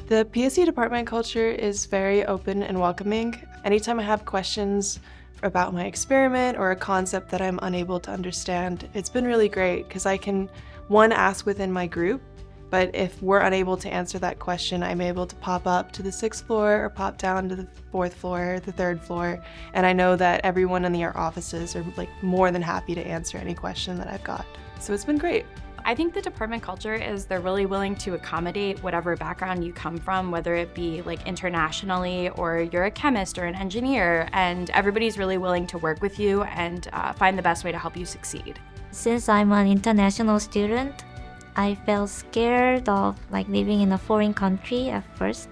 The PSE department culture is very open and welcoming. Anytime I have questions about my experiment or a concept that I'm unable to understand, it's been really great because I can, one, ask within my group, but if we're unable to answer that question, I'm able to pop up to the 6th floor or pop down to the 4th floor, the 3rd floor, and I know that everyone in our offices are more than happy to answer any question that I've got. So it's been great. I think the department culture is they're really willing to accommodate whatever background you come from, whether it be internationally or you're a chemist or an engineer, and everybody's really willing to work with you and find the best way to help you succeed. Since I'm an international student, I felt scared of living in a foreign country at first,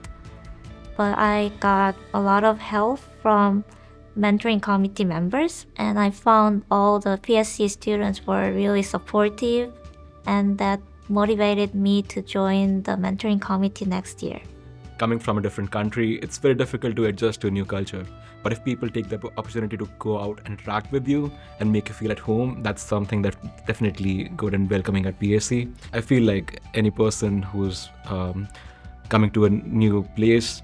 but I got a lot of help from mentoring committee members, and I found all the PSC students were really supportive, and that motivated me to join the mentoring committee next year. Coming from a different country, it's very difficult to adjust to a new culture. But if people take the opportunity to go out and interact with you and make you feel at home, that's something that's definitely good and welcoming at PSE. I feel like any person who's coming to a new place,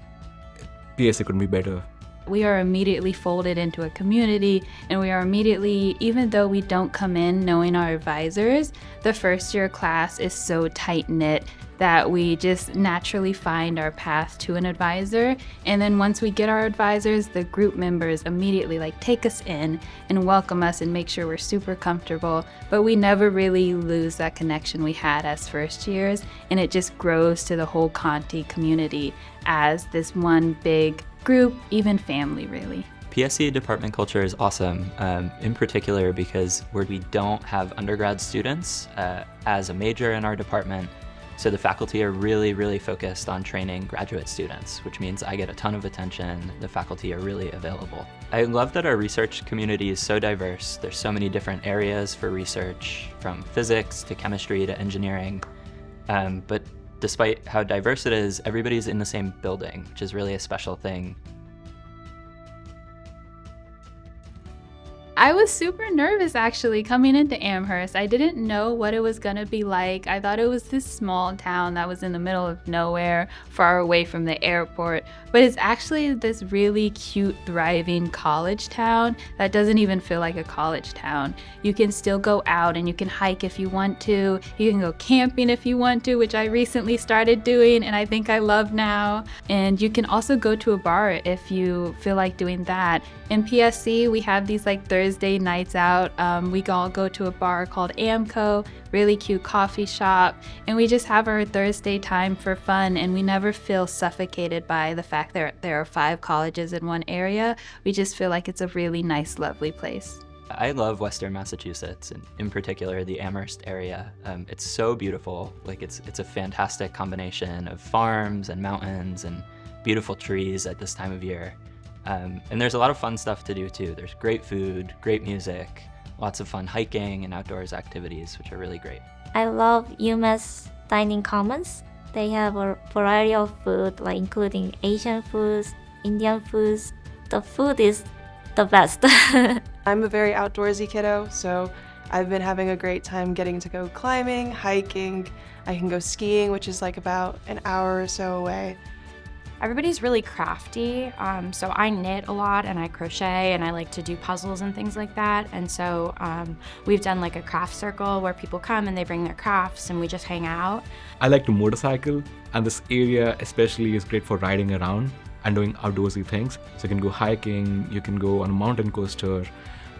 PSE couldn't be better. We are immediately folded into a community, and we are immediately, even though we don't come in knowing our advisors, the first year class is so tight-knit that we just naturally find our path to an advisor. And then once we get our advisors, the group members immediately take us in and welcome us and make sure we're super comfortable. But we never really lose that connection we had as first years, and it just grows to the whole Conti community as this one big group, even family, really. PSE department culture is awesome, in particular because we don't have undergrad students as a major in our department. So the faculty are really focused on training graduate students, which means I get a ton of attention. The faculty are really available. I love that our research community is so diverse. There's so many different areas for research, from physics to chemistry to engineering. But despite how diverse it is, everybody's in the same building, which is really a special thing. I was super nervous actually coming into Amherst. I didn't know what it was gonna be like. I thought it was this small town that was in the middle of nowhere, far away from the airport, but it's actually this really cute, thriving college town that doesn't even feel like a college town. You can still go out and you can hike if you want to. You can go camping if you want to, which I recently started doing and I think I love now. And you can also go to a bar if you feel like doing that. In PSC, we have these Thursday nights out. We all go to a bar called Amco, really cute coffee shop, and we just have our Thursday time for fun, and we never feel suffocated by the fact that there are 5 colleges in one area. We just feel like it's a really nice, lovely place. I love Western Massachusetts, and in particular the Amherst area. It's so beautiful. It's a fantastic combination of farms and mountains and beautiful trees at this time of year. And there's a lot of fun stuff to do too. There's great food, great music, lots of fun hiking and outdoors activities, which are really great. I love UMass Dining Commons. They have a variety of food, including Asian foods, Indian foods. The food is the best. I'm a very outdoorsy kiddo, so I've been having a great time getting to go climbing, hiking. I can go skiing, which is about an hour or so away. Everybody's really crafty, so I knit a lot and I crochet and I like to do puzzles and things like that. And so we've done a craft circle where people come and they bring their crafts and we just hang out. I like to motorcycle, and this area especially is great for riding around and doing outdoorsy things. So you can go hiking, you can go on a mountain coaster,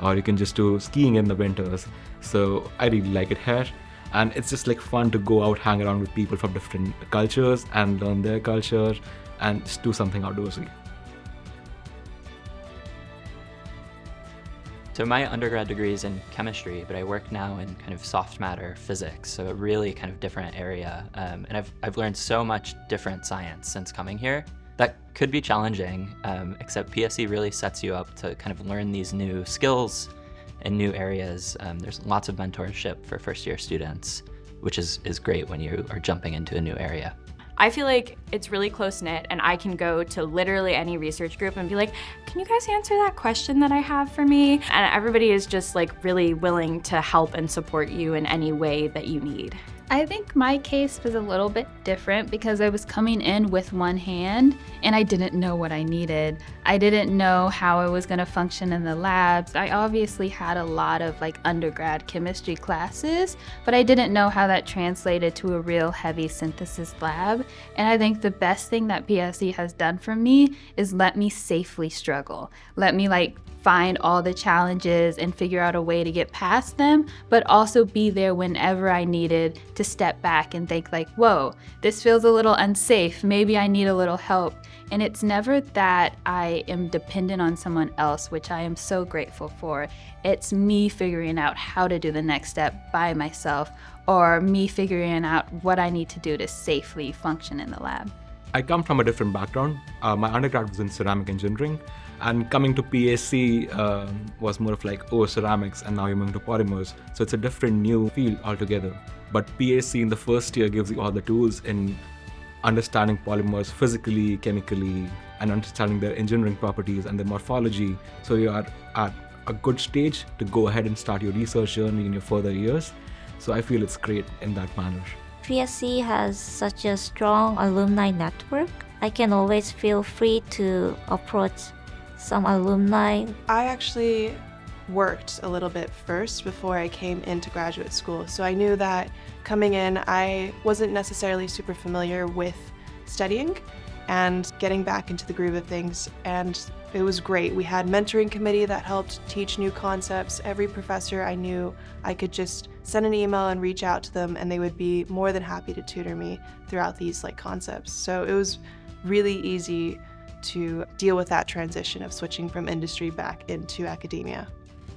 or you can just do skiing in the winters. So I really like it here. And it's just fun to go out, hang around with people from different cultures and learn their culture and just do something outdoorsy. So my undergrad degree is in chemistry, but I work now in soft matter physics, so a really different area. And I've learned so much different science since coming here. That could be challenging, except PSE really sets you up to learn these new skills in new areas. There's lots of mentorship for first-year students, which is great when you are jumping into a new area. I feel like it's really close-knit and I can go to literally any research group and be like, can you guys answer that question that I have for me? And everybody is just really willing to help and support you in any way that you need. I think my case was a little bit different because I was coming in with one hand and I didn't know what I needed. I didn't know how I was going to function in the labs. I obviously had a lot of undergrad chemistry classes, but I didn't know how that translated to a real heavy synthesis lab. And I think the best thing that PSE has done for me is let me safely struggle. Let me find all the challenges and figure out a way to get past them, but also be there whenever I needed to step back and think whoa, this feels a little unsafe. Maybe I need a little help. And it's never that I am dependent on someone else, which I am so grateful for. It's me figuring out how to do the next step by myself, or me figuring out what I need to do to safely function in the lab. I come from a different background. My undergrad was in ceramic engineering, and coming to PSE was more of ceramics, and now you're moving to polymers. So it's a different new field altogether. But PSE in the first year gives you all the tools in understanding polymers physically, chemically, and understanding their engineering properties and their morphology. So you are at a good stage to go ahead and start your research journey in your further years. So I feel it's great in that manner. PSE has such a strong alumni network. I can always feel free to approach some alumni. I actually worked a little bit first before I came into graduate school. So I knew that coming in, I wasn't necessarily super familiar with studying and getting back into the groove of things. And it was great. We had mentoring committee that helped teach new concepts. Every professor I knew, I could just send an email and reach out to them, and they would be more than happy to tutor me throughout these concepts. So it was really easy to deal with that transition of switching from industry back into academia.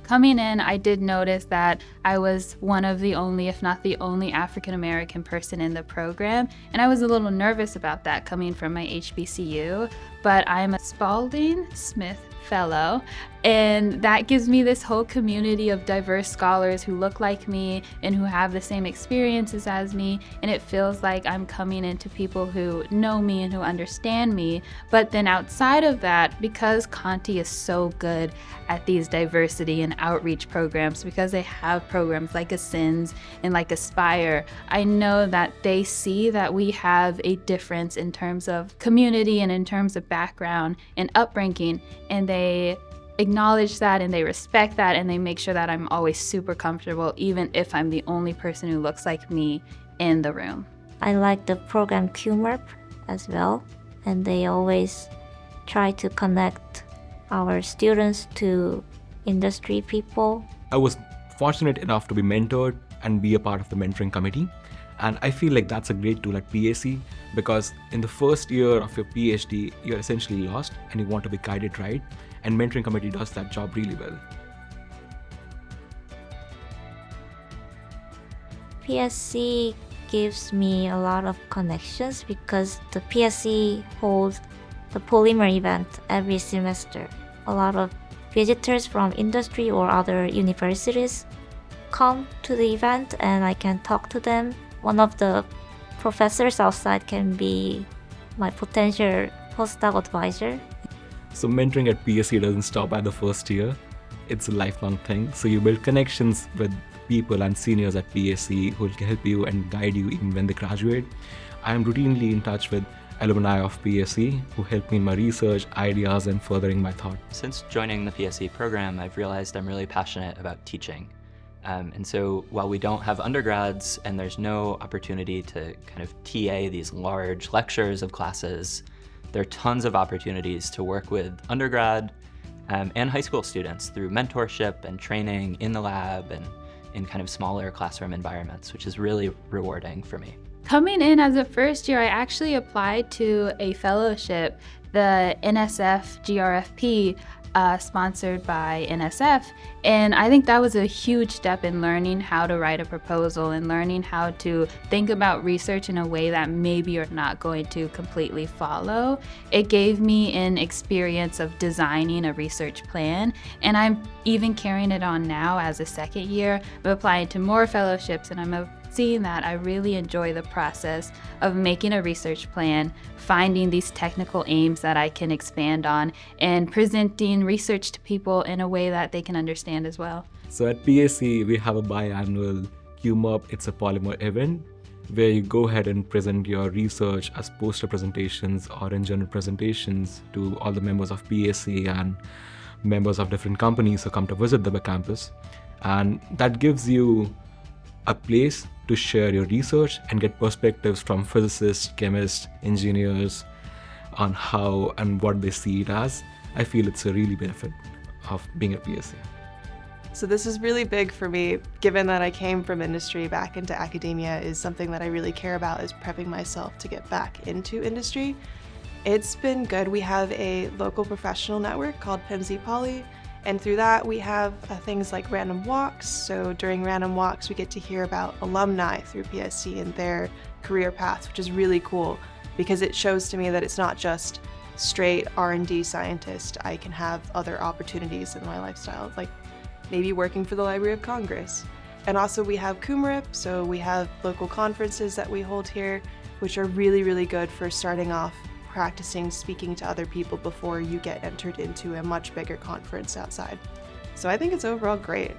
Coming in, I did notice that I was one of the only, if not the only, African American person in the program, and I was a little nervous about that coming from my HBCU, but I'm a Spalding Smith Fellow, and that gives me this whole community of diverse scholars who look like me and who have the same experiences as me, and it feels like I'm coming into people who know me and who understand me. But then outside of that, because Conti is so good at these diversity and outreach programs, because they have programs like Ascends and like Aspire, I know that they see that we have a difference in terms of community and in terms of background and upbringing, and they acknowledge that and they respect that, and they make sure that I'm always super comfortable, even if I'm the only person who looks like me in the room. I like the program QMERP as well, and they always try to connect our students to industry people. I was fortunate enough to be mentored and be a part of the mentoring committee. And I feel like that's a great tool at PSE, because in the first year of your PhD, you're essentially lost and you want to be guided right. And mentoring committee does that job really well. PSE gives me a lot of connections because the PSE holds the Polymer event every semester. A lot of visitors from industry or other universities come to the event, and I can talk to them. One of the professors outside can be my potential postdoc advisor. So mentoring at PSE doesn't stop at the first year. It's a lifelong thing. So you build connections with people and seniors at PSE who will help you and guide you even when they graduate. I am routinely in touch with alumni of PSE who help me in my research, ideas, and furthering my thought. Since joining the PSE program, I've realized I'm really passionate about teaching. And so while we don't have undergrads and there's no opportunity to kind of TA these large lectures of classes, there are tons of opportunities to work with undergrad and high school students through mentorship and training in the lab and in kind of smaller classroom environments, which is really rewarding for me. Coming in as a first year, I actually applied to a fellowship, the NSF GRFP, sponsored by NSF, and I think that was a huge step in learning how to write a proposal and learning how to think about research in a way that maybe you're not going to completely follow. It gave me an experience of designing a research plan, and I'm even carrying it on now as a second year. I'm applying to more fellowships, and I'm seeing that I really enjoy the process of making a research plan, finding these technical aims that I can expand on, and presenting research to people in a way that they can understand as well. So at PSE, we have a biannual QMUP. It's a polymer event. where you go ahead and present your research as poster presentations or in general presentations to all the members of PSE and members of different companies who come to visit the campus. And that gives you a place to share your research and get perspectives from physicists, chemists, engineers on how and what they see it as. I feel it's a really benefit of being at PSE. So this is really big for me, given that I came from industry back into academia. Is something that I really care about is prepping myself to get back into industry. It's been good. We have a local professional network called PSE Poly, and through that we have things like random walks. So during random walks we get to hear about alumni through PSE and their career paths, which is really cool because it shows to me that it's not just straight R&D scientist. I can have other opportunities in my lifestyle, like maybe working for the Library of Congress. And also we have CUMRIP, so we have local conferences that we hold here, which are really, really good for starting off practicing speaking to other people before you get entered into a much bigger conference outside. So I think it's overall great.